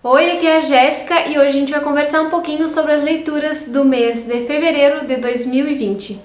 Oi, aqui é a Jéssica e hoje a gente vai conversar um pouquinho sobre as leituras do mês de fevereiro de 2020.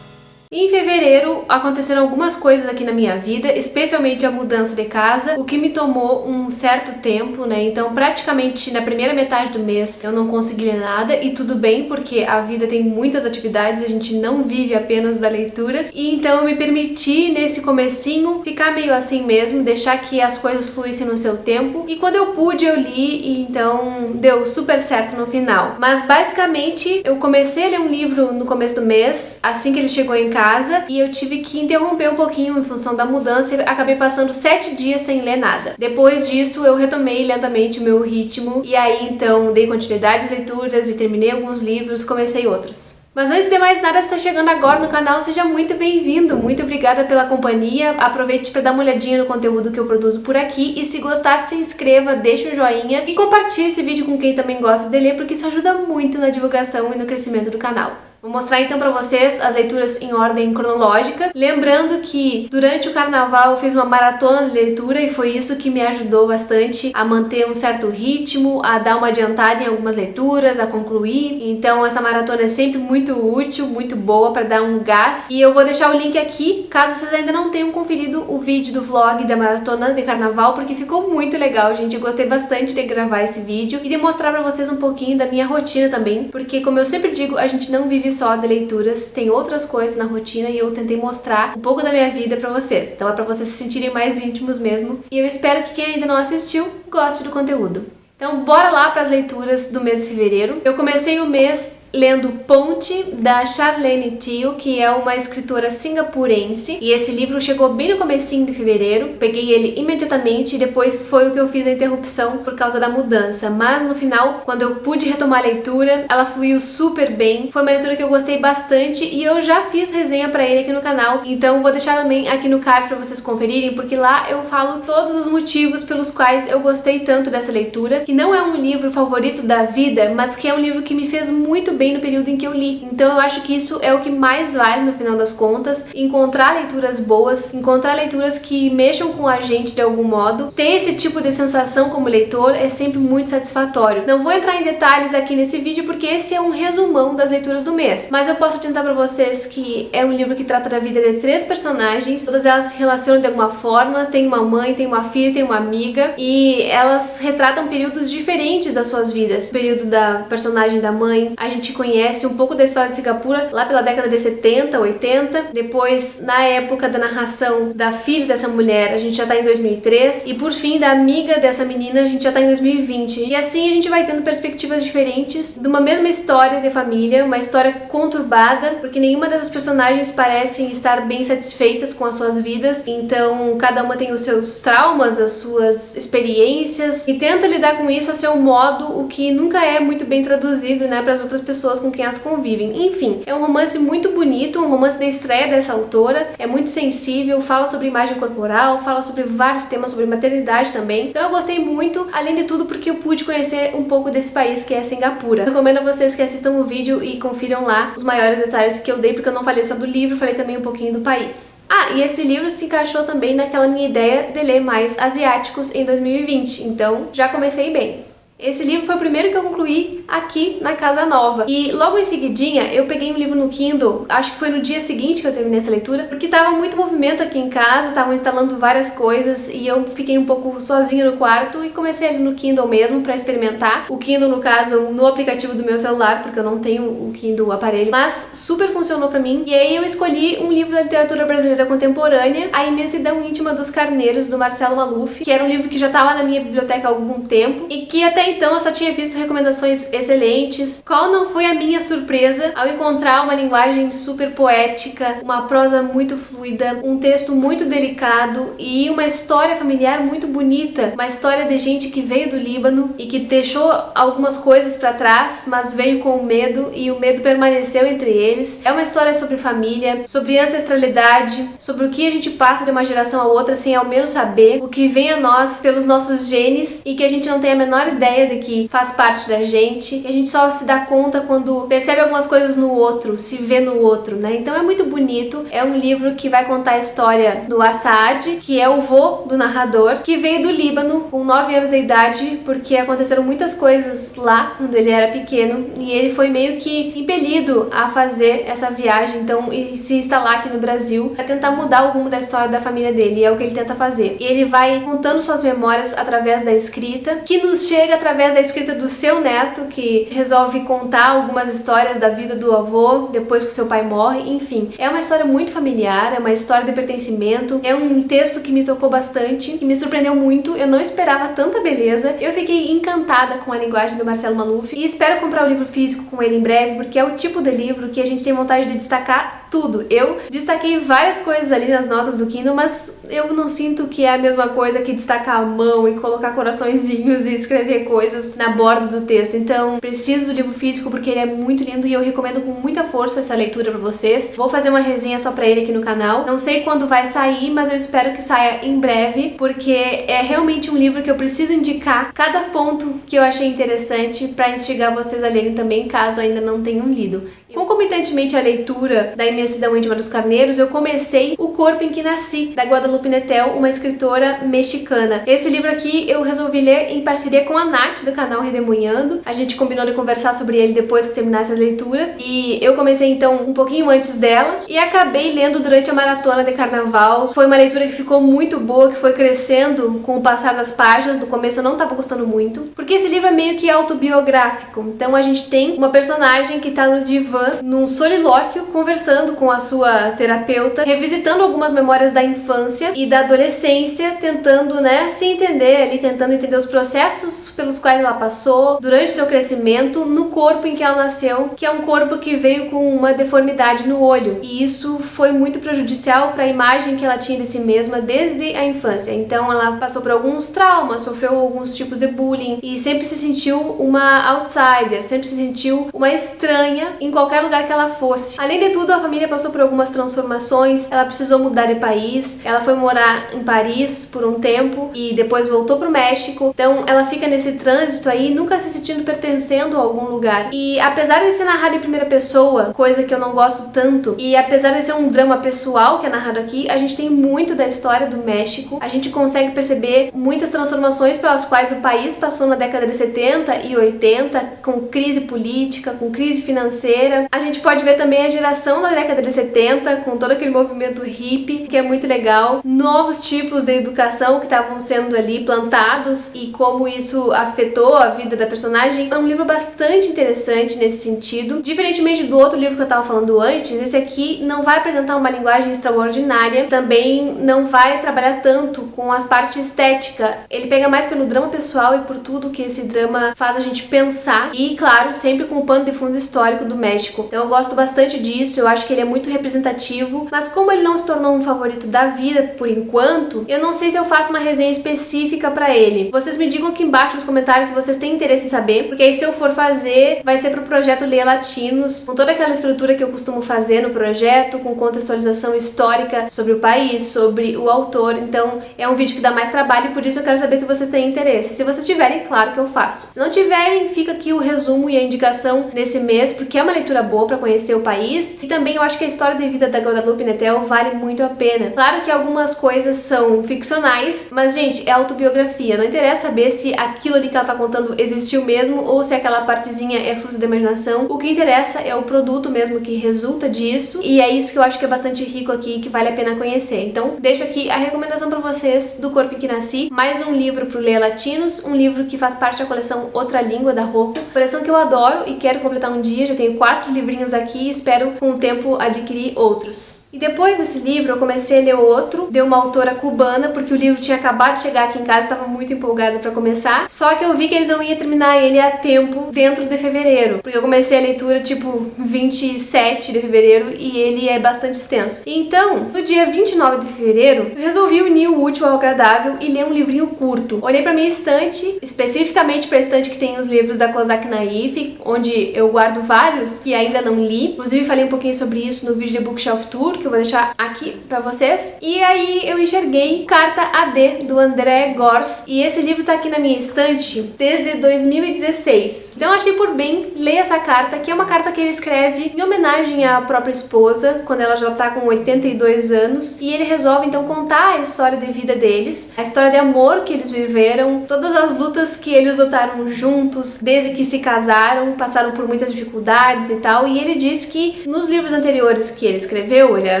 Em fevereiro aconteceram algumas coisas aqui na minha vida, especialmente a mudança de casa, o que me tomou um certo tempo, né? Então praticamente na primeira metade do mês eu não consegui ler nada e tudo bem, porque a vida tem muitas atividades, a gente não vive apenas da leitura. E então eu me permiti nesse comecinho ficar meio assim mesmo, deixar que as coisas fluíssem no seu tempo. E quando eu pude eu li e então deu super certo no final. Mas basicamente eu comecei a ler um livro no começo do mês, assim que ele chegou em casa, e eu tive que interromper um pouquinho em função da mudança e acabei passando 7 dias sem ler nada. Depois disso eu retomei lentamente o meu ritmo e aí então dei continuidade às leituras e terminei alguns livros, comecei outros. Mas antes de mais nada, se está chegando agora no canal, seja muito bem-vindo, muito obrigada pela companhia, aproveite para dar uma olhadinha no conteúdo que eu produzo por aqui e se gostar, se inscreva, deixe um joinha e compartilhe esse vídeo com quem também gosta de ler, porque isso ajuda muito na divulgação e no crescimento do canal. Vou mostrar então para vocês as leituras em ordem cronológica, lembrando que durante o carnaval eu fiz uma maratona de leitura e foi isso que me ajudou bastante a manter um certo ritmo, a dar uma adiantada em algumas leituras, a concluir. Então essa maratona é sempre muito útil, muito boa para dar um gás. E eu vou deixar o link aqui, caso vocês ainda não tenham conferido o vídeo do vlog da maratona de carnaval, porque ficou muito legal, gente. Eu gostei bastante de gravar esse vídeo e de mostrar para vocês um pouquinho da minha rotina também, porque como eu sempre digo, a gente não vive só de leituras, tem outras coisas na rotina e eu tentei mostrar um pouco da minha vida pra vocês. Então é pra vocês se sentirem mais íntimos mesmo. E eu espero que quem ainda não assistiu goste do conteúdo. Então bora lá para as leituras do mês de fevereiro. Eu comecei o mês lendo Ponte, da Charlene Teo, que é uma escritora singapurense, e esse livro chegou bem no comecinho de fevereiro, peguei ele imediatamente e depois foi o que eu fiz a interrupção por causa da mudança, mas no final, quando eu pude retomar a leitura, ela fluiu super bem, foi uma leitura que eu gostei bastante e eu já fiz resenha pra ele aqui no canal, então vou deixar também aqui no card pra vocês conferirem, porque lá eu falo todos os motivos pelos quais eu gostei tanto dessa leitura, que não é um livro favorito da vida, mas que é um livro que me fez muito bem no período em que eu li. Então eu acho que isso é o que mais vale no final das contas, encontrar leituras boas, encontrar leituras que mexam com a gente de algum modo. Ter esse tipo de sensação como leitor é sempre muito satisfatório. Não vou entrar em detalhes aqui nesse vídeo porque esse é um resumão das leituras do mês, mas eu posso adiantar para vocês que é um livro que trata da vida de 3 personagens, todas elas se relacionam de alguma forma, tem uma mãe, tem uma filha, tem uma amiga, e elas retratam períodos diferentes das suas vidas. O período da personagem da mãe, a gente conhece um pouco da história de Singapura lá pela década de 70, 80. Depois, na época da narração da filha dessa mulher, a gente já tá em 2003. E por fim, da amiga dessa menina, a gente já tá em 2020. E assim a gente vai tendo perspectivas diferentes de uma mesma história de família, uma história conturbada, porque nenhuma dessas personagens parecem estar bem satisfeitas com as suas vidas. Então, cada uma tem os seus traumas, as suas experiências e tenta lidar com isso a seu modo, o que nunca é muito bem traduzido, né, para as outras pessoas com quem elas convivem. Enfim, é um romance muito bonito, um romance de estreia dessa autora, é muito sensível, fala sobre imagem corporal, fala sobre vários temas, sobre maternidade também. Então eu gostei muito, além de tudo porque eu pude conhecer um pouco desse país que é Singapura. Eu recomendo a vocês que assistam o vídeo e confiram lá os maiores detalhes que eu dei, porque eu não falei só do livro, falei também um pouquinho do país. Ah, e esse livro se encaixou também naquela minha ideia de ler mais asiáticos em 2020, então já comecei bem. Esse livro foi o primeiro que eu concluí aqui na casa nova. E logo em seguidinha eu peguei um livro no Kindle, acho que foi no dia seguinte que eu terminei essa leitura, porque tava muito movimento aqui em casa, estavam instalando várias coisas e eu fiquei um pouco sozinha no quarto e comecei a ler no Kindle mesmo pra experimentar. O Kindle, no caso, no aplicativo do meu celular, porque eu não tenho o Kindle aparelho, mas super funcionou pra mim. E aí eu escolhi um livro da literatura brasileira contemporânea, A Imensidão Íntima dos Carneiros, do Marcelo Maluf, que era um livro que já tava na minha biblioteca há algum tempo e que até então eu só tinha visto recomendações excelentes. Qual não foi a minha surpresa ao encontrar uma linguagem super poética, uma prosa muito fluida, um texto muito delicado e uma história familiar muito bonita, uma história de gente que veio do Líbano e que deixou algumas coisas para trás, mas veio com o medo e o medo permaneceu entre eles. É uma história sobre família, sobre ancestralidade, sobre o que a gente passa de uma geração a outra sem ao menos saber, o que vem a nós pelos nossos genes e que a gente não tem a menor ideia ideia de que faz parte da gente, que a gente só se dá conta quando percebe algumas coisas no outro, se vê no outro, né? Então é muito bonito, é um livro que vai contar a história do Assad, que é o vô do narrador, que veio do Líbano com 9 anos de idade, porque aconteceram muitas coisas lá quando ele era pequeno, e ele foi meio que impelido a fazer essa viagem, então, e se instalar aqui no Brasil para tentar mudar o rumo da história da família dele, e é o que ele tenta fazer. E ele vai contando suas memórias através da escrita, que nos chega através da escrita do seu neto, que resolve contar algumas histórias da vida do avô depois que o seu pai morre. Enfim, é uma história muito familiar, é uma história de pertencimento, é um texto que me tocou bastante, que me surpreendeu muito, eu não esperava tanta beleza, eu fiquei encantada com a linguagem do Marcelo Maluf e espero comprar o livro físico com ele em breve, porque é o tipo de livro que a gente tem vontade de destacar tudo. Eu destaquei várias coisas ali nas notas do Kindle, mas eu não sinto que é a mesma coisa que destacar a mão e colocar coraçõezinhos e escrever coisas na borda do texto. Então, preciso do livro físico porque ele é muito lindo e eu recomendo com muita força essa leitura pra vocês. Vou fazer uma resenha só pra ele aqui no canal. Não sei quando vai sair, mas eu espero que saia em breve, porque é realmente um livro que eu preciso indicar cada ponto que eu achei interessante pra instigar vocês a lerem também, caso ainda não tenham lido. Concomitantemente à leitura da Imensidão Íntima dos Carneiros, eu comecei O Corpo em que Nasci, da Guadalupe Nettel, uma escritora mexicana. Esse livro aqui eu resolvi ler em parceria com a Nath, do canal Redemoinhando. A gente combinou de conversar sobre ele depois que terminasse a leitura, e eu comecei então um pouquinho antes dela, e acabei lendo durante a maratona de carnaval. Foi uma leitura que ficou muito boa, que foi crescendo com o passar das páginas. No começo eu não estava gostando muito, porque esse livro é meio que autobiográfico. Então a gente tem uma personagem que tá no divã, num solilóquio, conversando com a sua terapeuta, revisitando algumas memórias da infância e da adolescência, tentando, né, se entender ali, tentando entender os processos pelos quais ela passou durante seu crescimento no corpo em que ela nasceu, que é um corpo que veio com uma deformidade no olho, e isso foi muito prejudicial para a imagem que ela tinha de si mesma desde a infância. Então ela passou por alguns traumas, sofreu alguns tipos de bullying e sempre se sentiu uma outsider, sempre se sentiu uma estranha em qualquer lugar que ela fosse. Além de tudo, a família passou por algumas transformações, ela precisou mudar de país, ela foi morar em Paris por um tempo e depois voltou pro México, então ela fica nesse trânsito aí, nunca se sentindo pertencendo a algum lugar. E apesar de ser narrado em primeira pessoa, coisa que eu não gosto tanto, e apesar de ser um drama pessoal que é narrado aqui, a gente tem muito da história do México, a gente consegue perceber muitas transformações pelas quais o país passou na década de 70 e 80, com crise política, com crise financeira. A gente pode ver também a geração da década de 70, com todo aquele movimento hippie, que é muito legal, novos tipos de educação que estavam sendo ali plantados e como isso afetou a vida da personagem. É um livro bastante interessante nesse sentido. Diferentemente do outro livro que eu estava falando antes, esse aqui não vai apresentar uma linguagem extraordinária, também não vai trabalhar tanto com as partes estética. Ele pega mais pelo drama pessoal e por tudo que esse drama faz a gente pensar, e claro, sempre com o pano de fundo histórico do México. Então eu gosto bastante disso, eu acho que ele é muito representativo, mas como ele não se tornou um favorito da vida por enquanto, eu não sei se eu faço uma resenha específica pra ele. Vocês me digam aqui embaixo nos comentários se vocês têm interesse em saber, porque aí se eu for fazer, vai ser pro projeto Leia Latinos, com toda aquela estrutura que eu costumo fazer no projeto, com contextualização histórica sobre o país, sobre o autor. Então é um vídeo que dá mais trabalho e por isso eu quero saber se vocês têm interesse. Se vocês tiverem, claro que eu faço. Se não tiverem, fica aqui o resumo e a indicação desse mês, porque é uma leitura boa para conhecer o país, e também eu acho que a história de vida da Guadalupe Nettel vale muito a pena. Claro que algumas coisas são ficcionais, mas gente, é autobiografia, não interessa saber se aquilo ali que ela tá contando existiu mesmo ou se aquela partezinha é fruto da imaginação. O que interessa é o produto mesmo que resulta disso, e é isso que eu acho que é bastante rico aqui e que vale a pena conhecer. Então deixo aqui a recomendação para vocês do Corpo em que Nasci, mais um livro pro Leia Latinos, um livro que faz parte da coleção Outra Língua da Rocco, coleção que eu adoro e quero completar um dia. Já tenho 4 livrinhos aqui e espero com o tempo adquirir outros. E depois desse livro eu comecei a ler outro, de uma autora cubana, porque o livro tinha acabado de chegar aqui em casa, estava muito empolgada para começar, só que eu vi que ele não ia terminar ele a tempo dentro de fevereiro, porque eu comecei a leitura tipo 27 de fevereiro e ele é bastante extenso. Então, no dia 29 de fevereiro, eu resolvi unir o útil ao agradável e ler um livrinho curto. Olhei para minha estante, especificamente para a estante que tem os livros da Kozak Naif, onde eu guardo vários que ainda não li, inclusive falei um pouquinho sobre isso no vídeo de Bookshelf Tour, que eu vou deixar aqui pra vocês. E aí eu enxerguei Carta AD, do André Gorz, e esse livro tá aqui na minha estante desde 2016. Então eu achei por bem ler essa carta, que é uma carta que ele escreve em homenagem à própria esposa, quando ela já tá com 82 anos, e ele resolve então contar a história de vida deles, a história de amor que eles viveram, todas as lutas que eles lutaram juntos, desde que se casaram, passaram por muitas dificuldades e tal, e ele diz que nos livros anteriores que ele escreveu, ele era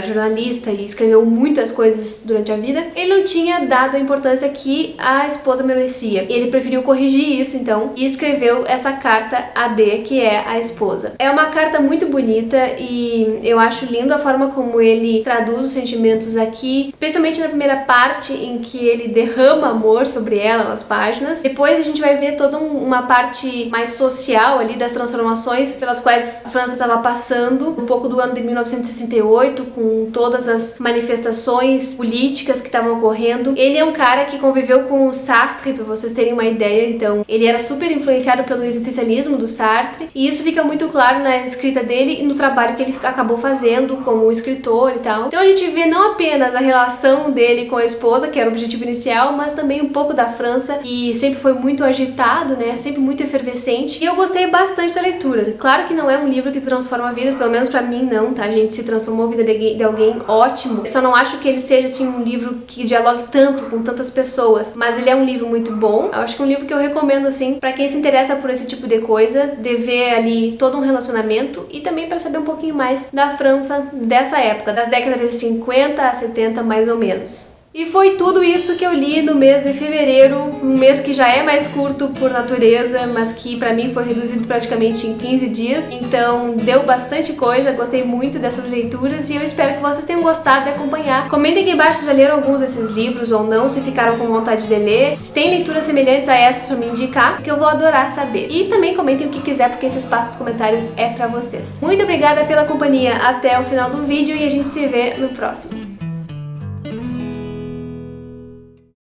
jornalista e escreveu muitas coisas durante a vida, ele não tinha dado a importância que a esposa merecia. Ele preferiu corrigir isso então e escreveu essa carta AD, que é a esposa. É uma carta muito bonita e eu acho lindo a forma como ele traduz os sentimentos aqui, especialmente na primeira parte em que ele derrama amor sobre ela nas páginas. Depois a gente vai ver toda uma parte mais social ali das transformações pelas quais a França estava passando, um pouco do ano de 1968, com todas as manifestações políticas que estavam ocorrendo. Ele é um cara que conviveu com o Sartre, para vocês terem uma ideia, então ele era super influenciado pelo existencialismo do Sartre, e isso fica muito claro na escrita dele e no trabalho que ele acabou fazendo como escritor e tal. Então a gente vê não apenas a relação dele com a esposa, que era o objetivo inicial, mas também um pouco da França, que sempre foi muito agitado, né, sempre muito efervescente, e eu gostei bastante da leitura. Claro que não é um livro que transforma vidas, pelo menos pra mim não, tá, gente? Se transformou a vida de alguém, ótimo. Eu só não acho que ele seja, assim, um livro que dialogue tanto com tantas pessoas, mas ele é um livro muito bom. Eu acho que é um livro que eu recomendo, assim, pra quem se interessa por esse tipo de coisa, de ver ali todo um relacionamento e também pra saber um pouquinho mais da França dessa época, das décadas de 50 a 70, mais ou menos. E foi tudo isso que eu li no mês de fevereiro, um mês que já é mais curto por natureza, mas que pra mim foi reduzido praticamente em 15 dias, então deu bastante coisa, gostei muito dessas leituras e eu espero que vocês tenham gostado de acompanhar. Comentem aqui embaixo se já leram alguns desses livros ou não, se ficaram com vontade de ler, se tem leituras semelhantes a essas pra me indicar, que eu vou adorar saber. E também comentem o que quiser, porque esse espaço dos comentários é pra vocês. Muito obrigada pela companhia até o final do vídeo e a gente se vê no próximo.